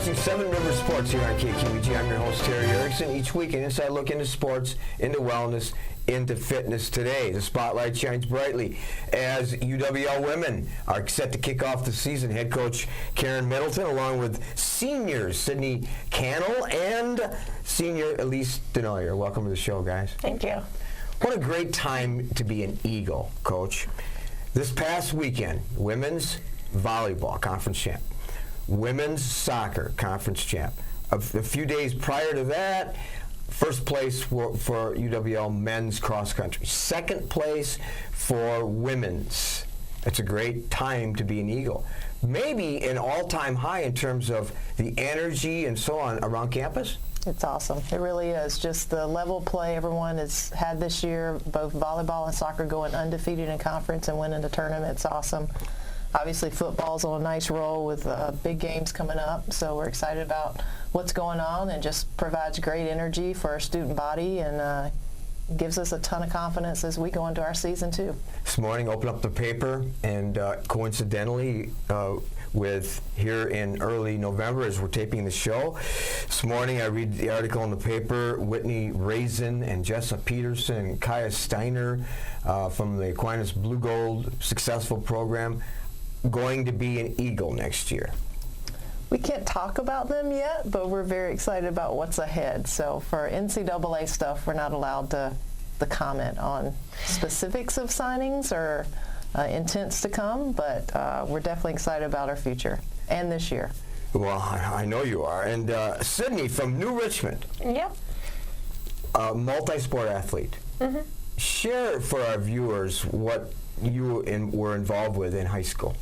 watching Seven Rivers Sports here on KQEG. I'm your host, Terry Erickson. Each week, an inside look into sports, into wellness, into fitness. Today, the spotlight shines brightly as UWL women are set to kick off the season. Head coach Karen Middleton, along with seniors Sydney Kannel and senior Elise Denoyer. Welcome to the show, guys. Thank you. What a great time to be an Eagle, Coach. This past weekend, women's volleyball conference champ, women's soccer conference champ. A few days prior to that, first place for UWL men's cross country. Second place for women's. It's a great time to be an Eagle. Maybe an all-time high in terms of the energy and so on around campus. It's awesome. It really is. Just the level of play everyone has had this year, both volleyball and soccer going undefeated in conference and winning the tournament. It's awesome. Obviously, football's on a nice roll with big games coming up, so we're excited about what's going on and just provides great energy for our student body and gives us a ton of confidence as we go into our season, too. This morning, open up the paper, and coincidentally, with here in early November as we're taping the show. This morning I read the article in the paper, Whitney Raisin and Jessa Peterson and Kaya Steiner from the Aquinas Blue Gold successful program going to be an Eagle next year. We can't talk about them yet, but we're very excited about what's ahead. So for NCAA stuff, we're not allowed to comment on specifics of signings or intents to come, but we're definitely excited about our future and this year. Well, I know you are. And Sydney from New Richmond. Yep. A multi-sport athlete. Mm-hmm. Share for our viewers what you were involved with in high school.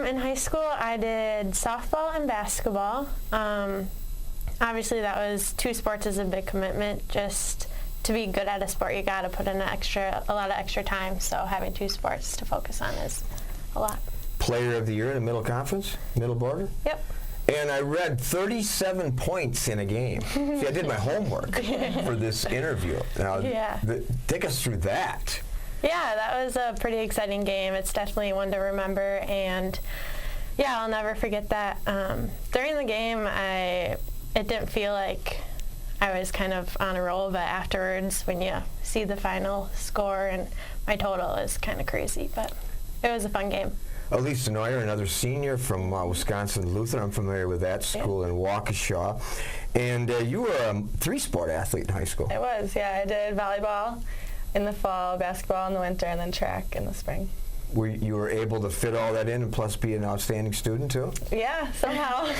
In high school, I did softball and basketball. Obviously, that was two sports is a big commitment. Just to be good at a sport, you got to put in a lot of extra time. So having two sports to focus on is a lot. Player of the year in the Middle Conference, Middle Border. Yep. And I read 37 points in a game. See, I did my homework for this interview. Now, take us through that. Yeah, that was a pretty exciting game. It's definitely one to remember, and yeah, I'll never forget that. During the game, it didn't feel like I was kind of on a roll, but afterwards, when you see the final score and my total is kind of crazy, but it was a fun game. Elise Denoyer, another senior from Wisconsin Lutheran. I'm familiar with that school in Waukesha. And you were a three-sport athlete in high school. I was, yeah. I did volleyball in the fall, basketball in the winter, and then track in the spring. You were able to fit all that in and plus be an outstanding student, too? Yeah, somehow.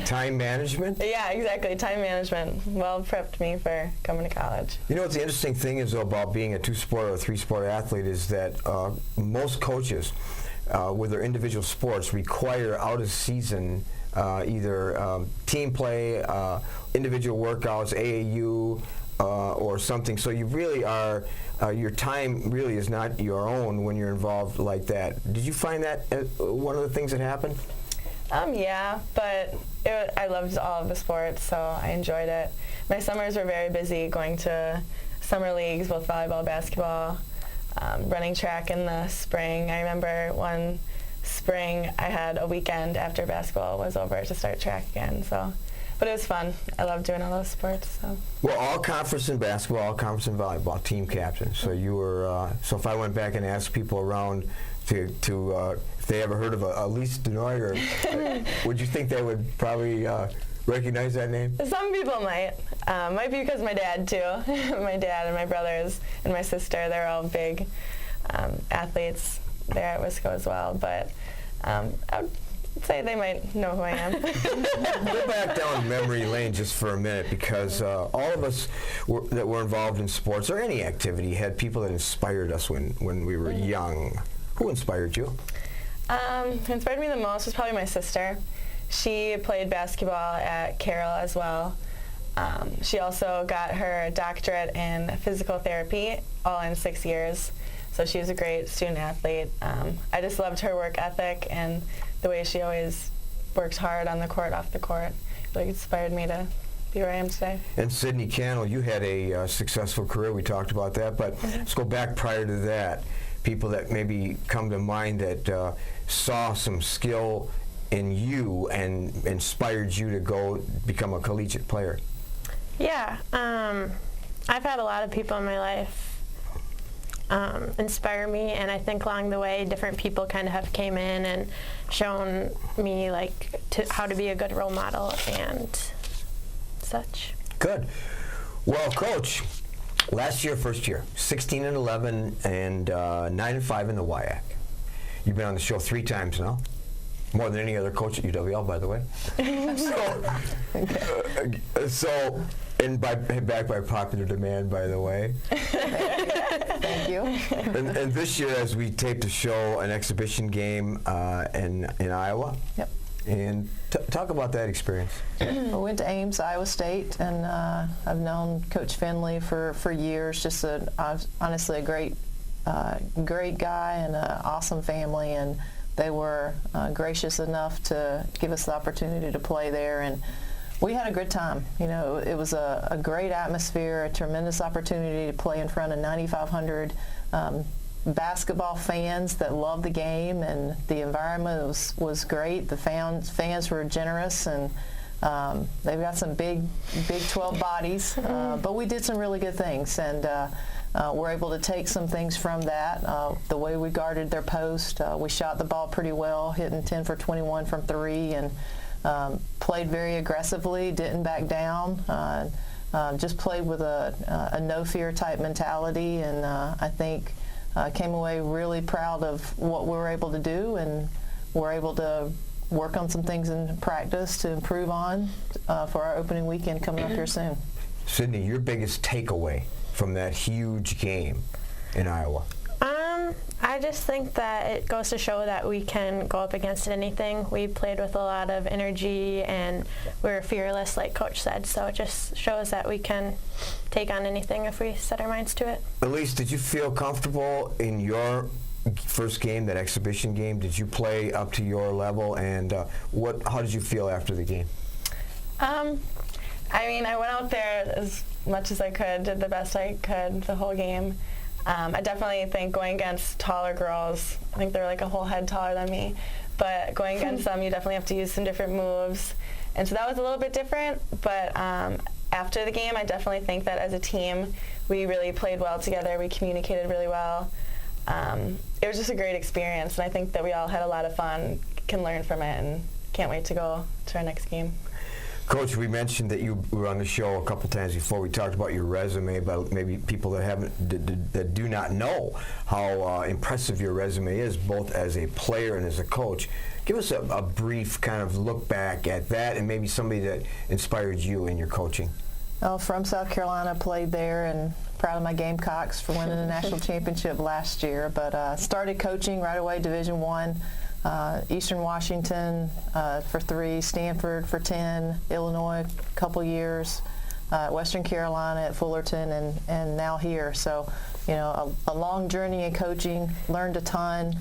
Time management? Yeah, exactly. Time management well prepped me for coming to college. You know what the interesting thing is, though, about being a two-sport or a three-sport athlete is that most coaches with their individual sports require out-of-season either team play, individual workouts, AAU, or something. So you really are, your time really is not your own when you're involved like that. Did you find that one of the things that happened? Yeah, but I loved all of the sports, so I enjoyed it. My summers were very busy going to summer leagues, both volleyball, basketball, running track in the spring. I remember one spring I had a weekend after basketball was over to start track again. But it was fun. I love doing all those sports. So. Well, all conference in basketball, all conference in volleyball, team captain. So you were. So if I went back and asked people around to if they ever heard of Elise Denoyer, would you think they would probably recognize that name? Some people might. Might be because my dad too. My dad and my brothers and my sister, they're all big athletes there at Wisco as well. But I would say they might know who I am. Go back down memory lane just for a minute, because all of us that were involved in sports or any activity had people that inspired us when we were young. Who inspired you? Who inspired me the most was probably my sister. She played basketball at Carroll as well. She also got her doctorate in physical therapy, all in 6 years. So she was a great student athlete. I just loved her work ethic and the way she always works hard on the court, off the court. It really inspired me to be where I am today. And Sydney Kannel, you had a successful career. We talked about that, but let's go back prior to that. People that maybe come to mind that saw some skill in you and inspired you to go become a collegiate player? Yeah, I've had a lot of people in my life inspire me, and I think along the way different people kind of have came in and shown me how to be a good role model and such. Good. Well, Coach, last year, first year, 16-11 and 9-5 in the WIAC. You've been on the show 3 times now, more than any other coach at UWL, by the way. And back by popular demand, by the way. Thank you. And this year, as we taped the show, an exhibition game in Iowa. Yep. And talk about that experience. I went to Ames, Iowa State, and I've known Coach Finley for years. Just honestly a great guy and an awesome family, and they were gracious enough to give us the opportunity to play there, and we had a good time. You know, it was a great atmosphere, a tremendous opportunity to play in front of 9,500 basketball fans that loved the game, and the environment was great. The fans were generous, and they've got some big 12 bodies, but we did some really good things, and we're able to take some things from that. The way we guarded their post, we shot the ball pretty well, hitting 10 for 21 from 3, and played very aggressively, didn't back down, just played with a no-fear type mentality, and I think came away really proud of what we were able to do, and we're able to work on some things in practice to improve on for our opening weekend coming up here soon. Sydney, your biggest takeaway from that huge game in Iowa? I just think that it goes to show that we can go up against anything. We played with a lot of energy, and we were fearless, like Coach said, so it just shows that we can take on anything if we set our minds to it. Elise, did you feel comfortable in your first game, that exhibition game? Did you play up to your level, and how did you feel after the game? I mean, I went out there as much as I could, did the best I could the whole game. I definitely think going against taller girls, I think they're like a whole head taller than me, but going against them, you definitely have to use some different moves. And so that was a little bit different, but after the game, I definitely think that as a team, we really played well together. We communicated really well. It was just a great experience, and I think that we all had a lot of fun, can learn from it, and can't wait to go to our next game. Coach, we mentioned that you were on the show a couple times before. We talked about your resume, but maybe people that do not know how impressive your resume is, both as a player and as a coach. Give us a brief kind of look back at that, and maybe somebody that inspired you in your coaching. Well, from South Carolina, played there, and proud of my Gamecocks for winning the national championship last year. But started coaching right away, Division I. Eastern Washington for 3, Stanford for 10, Illinois a couple years, Western Carolina at Fullerton, and now here. So, you know, a long journey in coaching, learned a ton.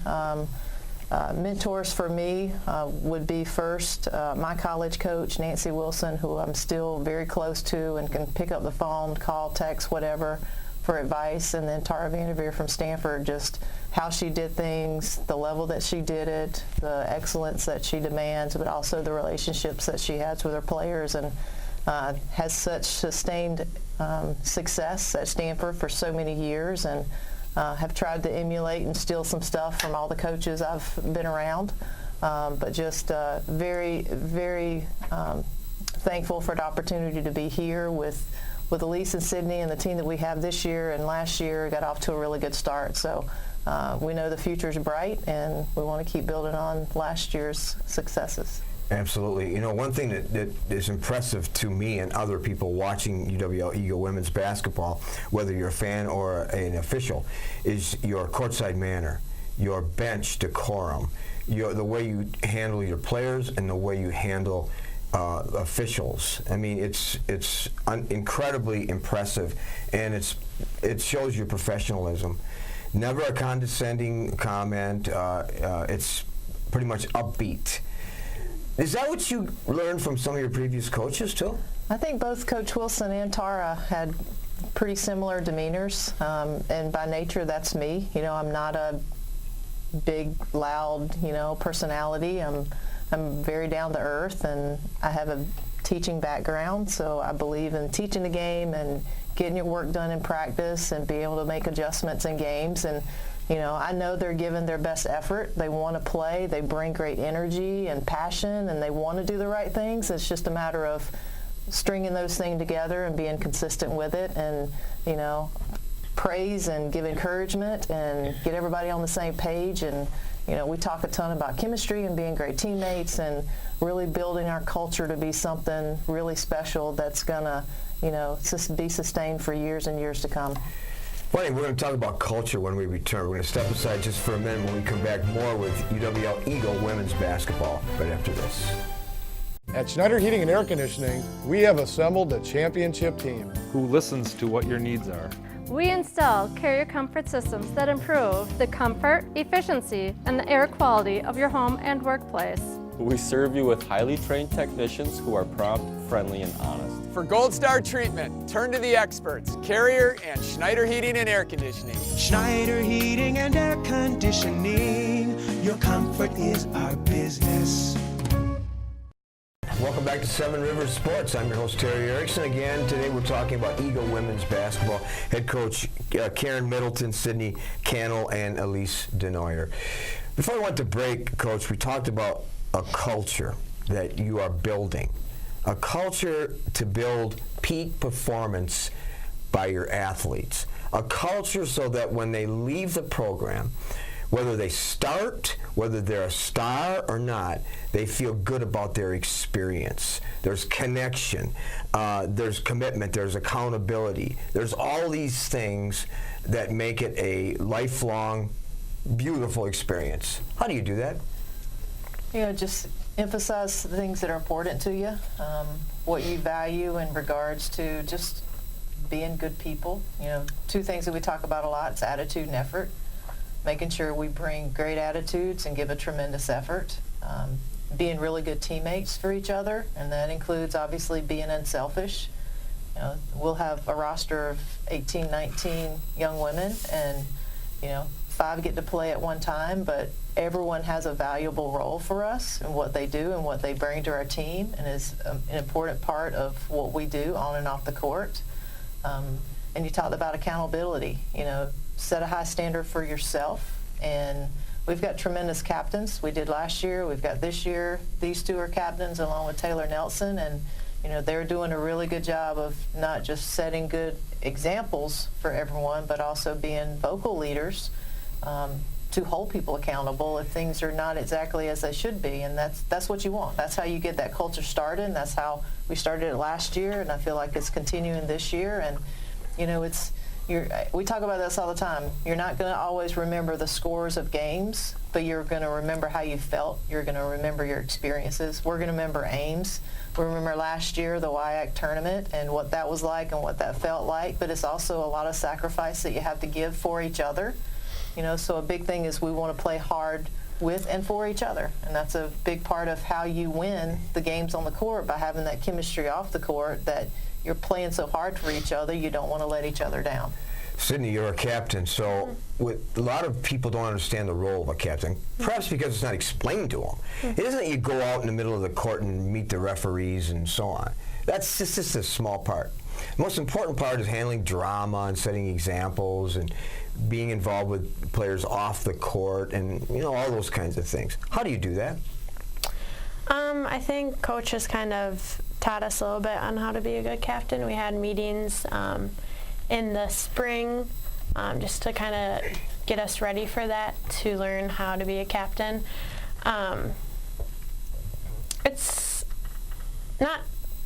Mentors for me would be first my college coach, Nancy Wilson, who I'm still very close to and can pick up the phone, call, text, whatever, for advice, and then Tara Vanderveer from Stanford, just how she did things, the level that she did it, the excellence that she demands, but also the relationships that she has with her players, and has such sustained success at Stanford for so many years, and have tried to emulate and steal some stuff from all the coaches I've been around, but just very, very thankful for the opportunity to be here with Elise and Sydney and the team that we have this year, and last year got off to a really good start. So we know the future is bright, and we want to keep building on last year's successes. Absolutely. You know, one thing that is impressive to me and other people watching UWL Eagle women's basketball, whether you're a fan or an official, is your courtside manner, your bench decorum, the way you handle your players and the way you handle officials. I mean, it's incredibly impressive, and it shows your professionalism. Never a condescending comment. It's pretty much upbeat. Is that what you learned from some of your previous coaches too? I think both Coach Wilson and Tara had pretty similar demeanors, and by nature that's me. You know, I'm not a big, loud, personality. I'm I'm very down to earth, and I have a teaching background, so I believe in teaching the game and getting your work done in practice and be able to make adjustments in games. And I know they're giving their best effort. They want to play. They bring great energy and passion, and they want to do the right things. It's just a matter of stringing those things together and being consistent with it, and praise and give encouragement and get everybody on the same page. And we talk a ton about chemistry and being great teammates and really building our culture to be something really special that's gonna be sustained for years and years to come. Well, we're going to talk about culture when we return. We're going to step aside just for a minute when we come back more with UWL Eagle women's basketball right after this. At Schneider Heating and Air Conditioning, we have assembled a championship team who listens to what your needs are. We install carrier comfort systems that improve the comfort, efficiency, and the air quality of your home and workplace. We serve you with highly trained technicians who are prompt, friendly, and honest. For Gold Star treatment, turn to the experts, Carrier and Schneider Heating and Air Conditioning. Schneider Heating and Air Conditioning, your comfort is our business. Welcome back to Seven Rivers Sports. I'm your host, Terry Erickson. Again, today we're talking about Eagle women's basketball. Head coach Karen Middleton, Sydney Kannel, and Elise Denoyer. Before I went to break, Coach, we talked about a culture that you are building. A culture to build peak performance by your athletes. A culture so that when they leave the program, whether they start, whether they're a star or not, they feel good about their experience. There's connection, there's commitment, there's accountability. There's all these things that make it a lifelong, beautiful experience. How do you do that? Just emphasize the things that are important to you, what you value in regards to just being good people. Two things that we talk about a lot, it's attitude and effort. Making sure we bring great attitudes and give a tremendous effort. Being really good teammates for each other, and that includes obviously being unselfish. We'll have a roster of 18, 19 young women, and 5 get to play at one time, but everyone has a valuable role for us in what they do and what they bring to our team, and is an important part of what we do on and off the court. And you talked about accountability. Set a high standard for yourself, and we've got tremendous captains. We did last year, we've got this year. These 2 are captains along with Taylor Nelson, and they're doing a really good job of not just setting good examples for everyone, but also being vocal leaders to hold people accountable if things are not exactly as they should be. And that's what you want. That's how you get that culture started, and that's how we started it last year, and I feel like it's continuing this year. And we talk about this all the time. You're not going to always remember the scores of games, but you're going to remember how you felt. You're going to remember your experiences. We're going to remember Ames. We remember last year, the WIAC tournament, and what that was like and what that felt like, but it's also a lot of sacrifice that you have to give for each other. So a big thing is we want to play hard with and for each other, and that's a big part of how you win the games on the court, by having that chemistry off the court, that you're playing so hard for each other, you don't want to let each other down. Sydney, you're a captain, so a lot of people don't understand the role of a captain, perhaps because it's not explained to them. It isn't that you go out in the middle of the court and meet the referees and so on. That's just a small part. The most important part is handling drama and setting examples and being involved with players off the court and all those kinds of things. How do you do that? I think Coach has kind of taught us a little bit on how to be a good captain. We had meetings in the spring just to kind of get us ready for that, to learn how to be a captain. It's not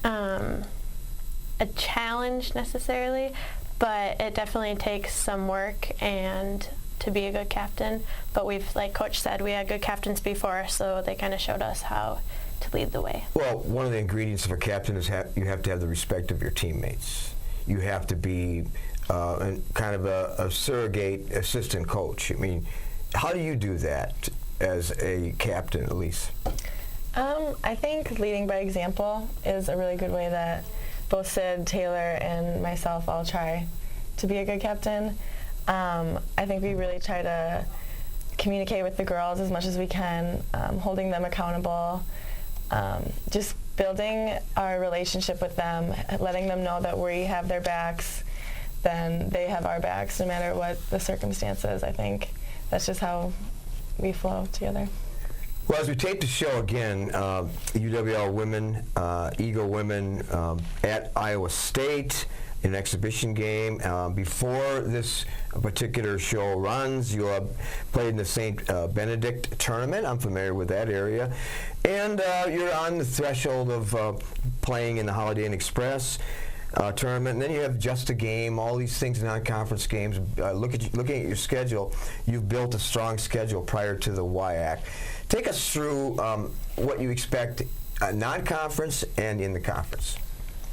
a challenge necessarily, but it definitely takes some work and to be a good captain. But we've, like Coach said, we had good captains before, so they kind of showed us how to lead the way. Well, one of the ingredients of a captain is you have to have the respect of your teammates. You have to be kind of a surrogate assistant coach. I mean, how do you do that as a captain, Elise? I think leading by example is a really good way that both Sid, Taylor, and myself all try to be a good captain. I think we really try to communicate with the girls as much as we can, holding them accountable, just building our relationship with them, letting them know that we have their backs, then they have our backs no matter what the circumstances. I think that's just how we flow together. Well, as we tape the show again, UWL women, Eagle women at Iowa State in an exhibition game. Before this particular show runs, you played in the St. Benedict tournament. I'm familiar with that area. And you're on the threshold of playing in the Holiday Inn Express tournament. And then you have just a game, all these things, non-conference games. Looking at your schedule, you've built a strong schedule prior to the WIAC. Take us through what you expect non-conference and in the conference.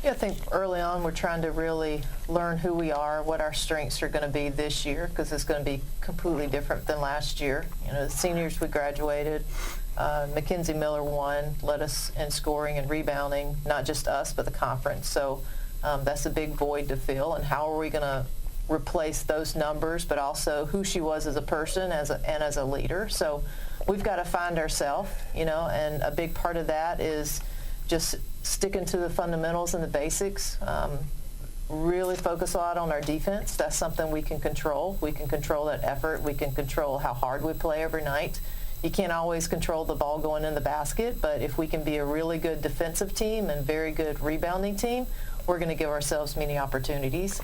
Yeah, I think early on we're trying to really learn who we are, what our strengths are going to be this year, because it's going to be completely different than last year. You know, the seniors we graduated, Mackenzie Miller led us in scoring and rebounding, not just us but the conference. So that's a big void to fill, and how are we going to replace those numbers, but also who she was as a person and as a leader. So we've got to find ourselves, you know, and a big part of that is just sticking to the fundamentals and the basics. Really focus a lot on our defense. That's something we can control. We can control that effort. We can control how hard we play every night. You can't always control the ball going in the basket, but if we can be a really good defensive team and very good rebounding team, we're going to give ourselves many opportunities.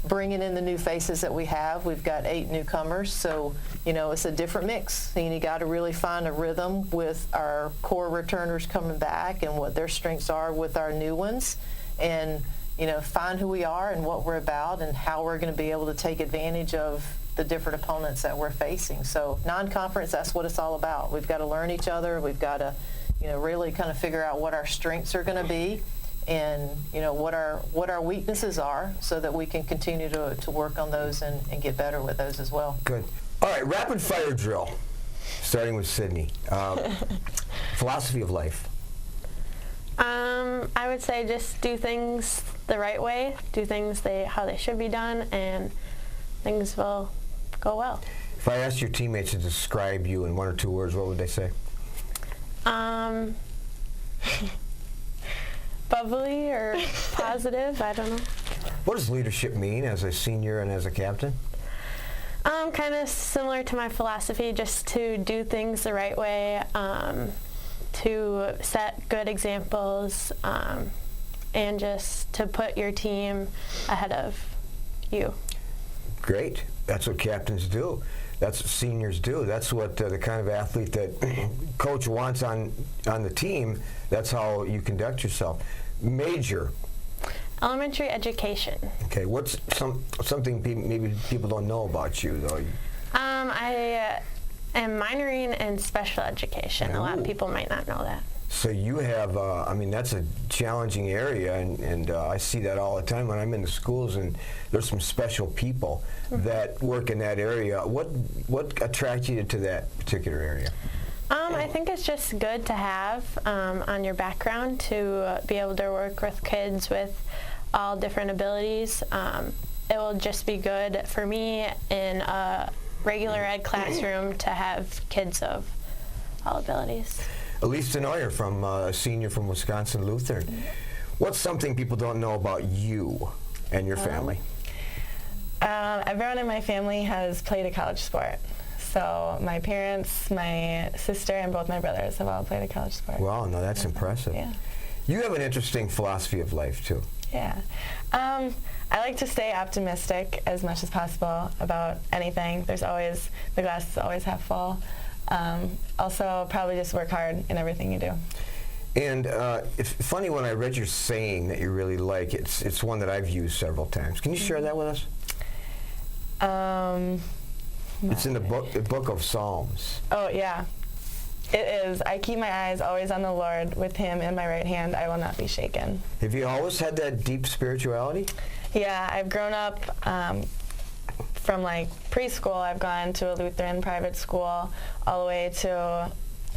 Bringing in the new faces that we have. We've got 8 newcomers, so you know it's a different mix. And you got to really find a rhythm with our core returners coming back and what their strengths are with our new ones, and you know find who we are and what we're about and how we're going to be able to take advantage of the different opponents that we're facing. So non-conference, that's what it's all about. We've got to learn each other. We've got to, you know, really kind of figure out what our strengths are going to be, and you know what our weaknesses are, so that we can continue to work on those and get better with those as well. Good. All right, rapid fire drill, starting with Sydney. Philosophy of life. I would say just do things the right way, do things how they should be done, and things will go well. If I asked your teammates to describe you in 1 or 2 words, what would they say? Bubbly or positive, I don't know. What does leadership mean as a senior and as a captain? Kind of similar to my philosophy, just to do things the right way, to set good examples, and just to put your team ahead of you. Great. That's what captains do. That's what seniors do. That's what the kind of athlete that coach wants on the team. That's how you conduct yourself. Major. Elementary education. Okay. What's something maybe people don't know about you, though? I am minoring in special education. Ooh. A lot of people might not know that. So you have, I mean, that's a challenging area, and I see that all the time when I'm in the schools, and there's some special people that work in that area. What attracted you to that particular area? I think it's just good to have on your background to be able to work with kids with all different abilities. It will just be good for me in a regular ed classroom to have kids of all abilities. Elise Denoyer, from a senior from Wisconsin Lutheran. What's something people don't know about you and your family? Everyone in my family has played a college sport. So my parents, my sister, and both my brothers have all played a college sport. Wow, no, that's impressive. Yeah. You have an interesting philosophy of life, too. Yeah. I like to stay optimistic as much as possible about anything. The glass is always half full. Also, probably just work hard in everything you do. And it's funny, when I read your saying that you really like, it's one that I've used several times. Can you share that with us? It's in the book of Psalms. Oh, yeah. It is. I keep my eyes always on the Lord. With him in my right hand, I will not be shaken. Have you always had that deep spirituality? Yeah, I've grown up from like preschool. I've gone to a Lutheran private school all the way to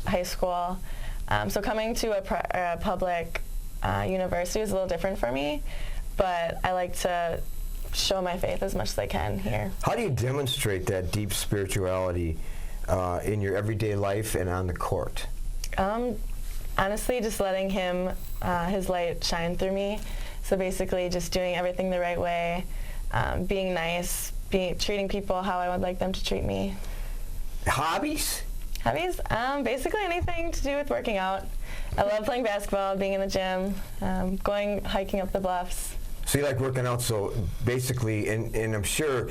high school. So coming to a public university is a little different for me, but I like to show my faith as much as I can here. How do you demonstrate that deep spirituality in your everyday life and on the court? Honestly, just letting him, his light shine through me. So basically just doing everything the right way, being nice, treating people how I would like them to treat me. Hobbies? Hobbies? Basically anything to do with working out. I love playing basketball, being in the gym, going hiking up the bluffs. So you like working out, so basically, and I'm sure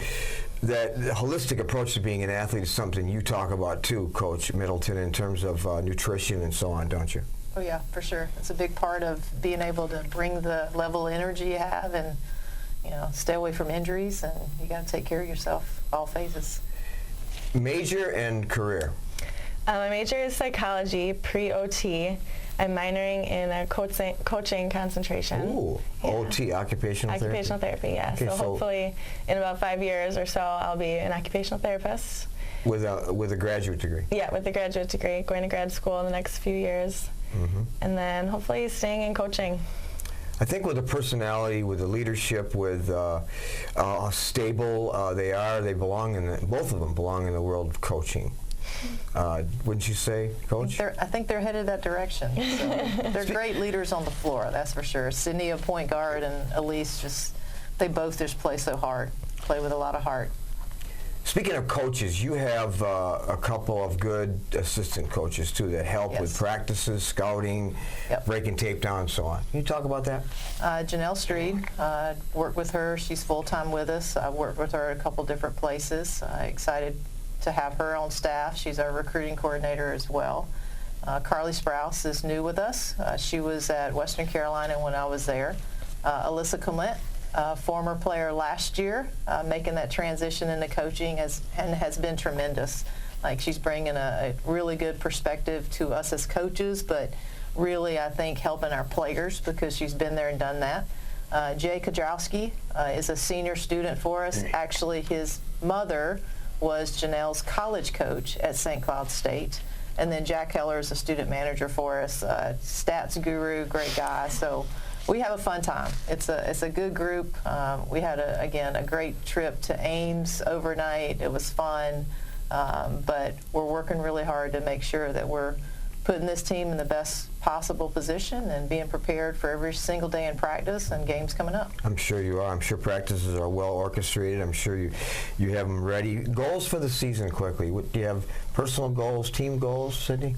that the holistic approach to being an athlete is something you talk about too, Coach Middleton, in terms of nutrition and so on, don't you? Oh yeah, for sure. It's a big part of being able to bring the level of energy you have and, stay away from injuries, and you got to take care of yourself all phases. Major and career? My major is psychology, pre-OT. I'm minoring in a coaching concentration. Ooh, yeah. OT, occupational therapy? Occupational therapy, yeah. Okay, so hopefully in about 5 years or so, I'll be an occupational therapist. With a graduate degree? Yeah, with a graduate degree, going to grad school in the next few years. Mm-hmm. And then hopefully staying in coaching. I think with the personality, with the leadership, with how stable they belong both of them belong in the world of coaching. Wouldn't you say, Coach? I think they're headed that direction. So they're great leaders on the floor, that's for sure. Sydney, a point guard, and Elise, they both just play so hard, play with a lot of heart. Speaking of coaches, you have a couple of good assistant coaches, too, that help with practices, scouting, breaking tape down, and so on. Can you talk about that? Janelle Street, worked with her. She's full-time with us. I've worked with her at a couple different places. Excited to have her on staff. She's our recruiting coordinator as well. Carly Sprouse is new with us. She was at Western Carolina when I was there. Alyssa Clement, former player last year, making that transition into coaching has been tremendous. Like, she's bringing a really good perspective to us as coaches, but really, I think, helping our players because she's been there and done that. Jay Kajowski is a senior student for us. Actually, his mother was Janelle's college coach at St. Cloud State. And then Jack Heller is a student manager for us, stats guru, great guy. So we have a fun time. It's a good group. We had, a great trip to Ames overnight. It was fun. But we're working really hard to make sure that we're putting this team in the best possible position and being prepared for every single day in practice and games coming up. I'm sure you are. I'm sure practices are well orchestrated. I'm sure you have them ready. Goals for the season quickly. Do you have personal goals, team goals, Sydney?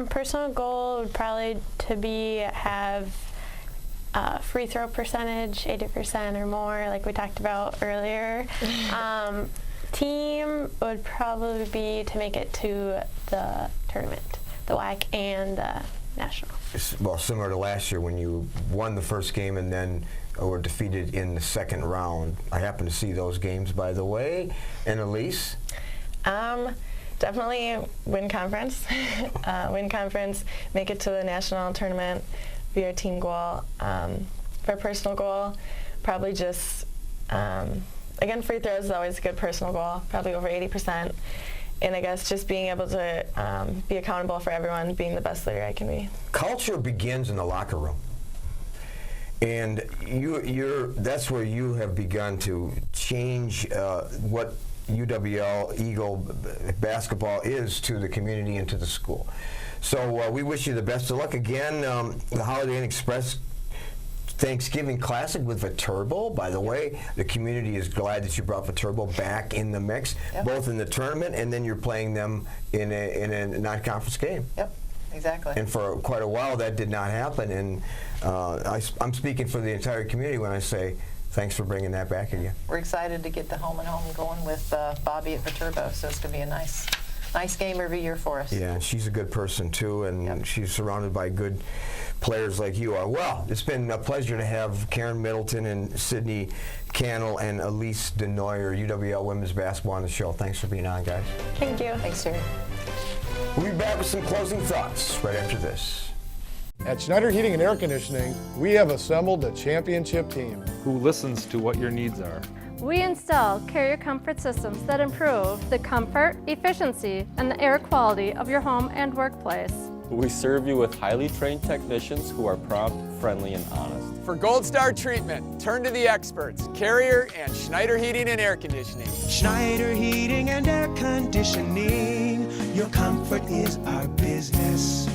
Personal goal would probably to have free throw percentage, 80% or more, like we talked about earlier. Team would probably be to make it to the tournament, the WAC and the National. Well, similar to last year when you won the first game and then were defeated in the second round. I happened to see those games, by the way. And Elise? Definitely win conference. Win conference, make it to the national tournament, be our team goal. For personal goal, probably just, again, free throws is always a good personal goal, probably over 80%. And I guess just being able to be accountable for everyone, being the best leader I can be. Culture begins in the locker room. And that's where you have begun to change what UWL Eagle basketball is to the community and to the school. So we wish you the best of luck. Again, the Holiday Inn Express Thanksgiving Classic with Viterbo. By the way, the community is glad that you brought Viterbo back in the mix, both in the tournament and then you're playing them in a non-conference game. Yep, exactly. And for quite a while that did not happen, and I'm speaking for the entire community when I say thanks for bringing that back again. We're excited to get the home and home going with Bobby at Viterbo, so it's going to be a nice game every year for us. Yeah, and she's a good person too, and she's surrounded by good players like you are. Well, it's been a pleasure to have Karen Middleton and Sydney Kannel and Elise Denoyer, UWL Women's Basketball, on the show. Thanks for being on, guys. Thank you. Thanks, Terry. We'll be back with some closing thoughts right after this. At Schneider Heating and Air Conditioning, we have assembled a championship team who listens to what your needs are. We install carrier comfort systems that improve the comfort, efficiency, and the air quality of your home and workplace. We serve you with highly trained technicians who are prompt, friendly, and honest. For Gold Star treatment, turn to the experts, Carrier and Schneider Heating and Air Conditioning. Schneider Heating and Air Conditioning. Your comfort is our business.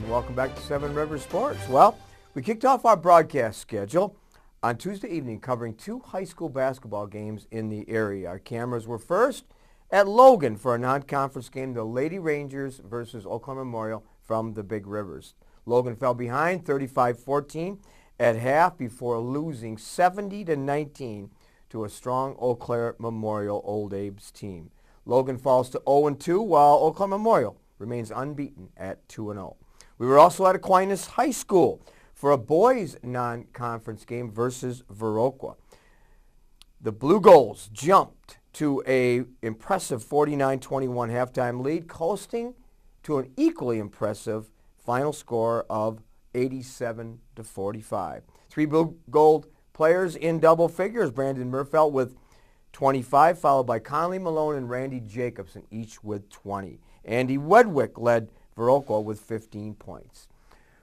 Welcome back to Seven Rivers Sports. Well, we kicked off our broadcast schedule on Tuesday evening covering 2 high school basketball games in the area. Our cameras were first at Logan for a non-conference game, the Lady Rangers versus Oakland Memorial from the Big Rivers. Logan fell behind 35-14 at half before losing 70-19 to a strong Eau Claire Memorial Old Abe's team. Logan falls to 0-2 while Oakland Memorial remains unbeaten at 2-0. We were also at Aquinas High School for a boys non-conference game versus Viroqua. The Blue Goals jumped to a impressive 49-21 halftime lead, coasting to an equally impressive final score of 87-45. 3 Blue Gold players in double figures, Brandon Murfelt with 25, followed by Conley Malone and Randy Jacobson, each with 20. Andy Wedwick led Viroqua with 15 points.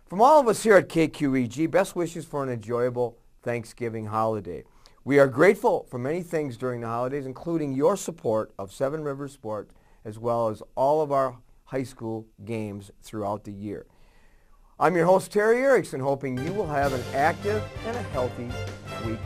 From all of us here at KQEG, best wishes for an enjoyable Thanksgiving holiday. We are grateful for many things during the holidays, including your support of Seven Rivers Sport, as well as all of our high school games throughout the year. I'm your host, Terry Erickson, hoping you will have an active and a healthy week.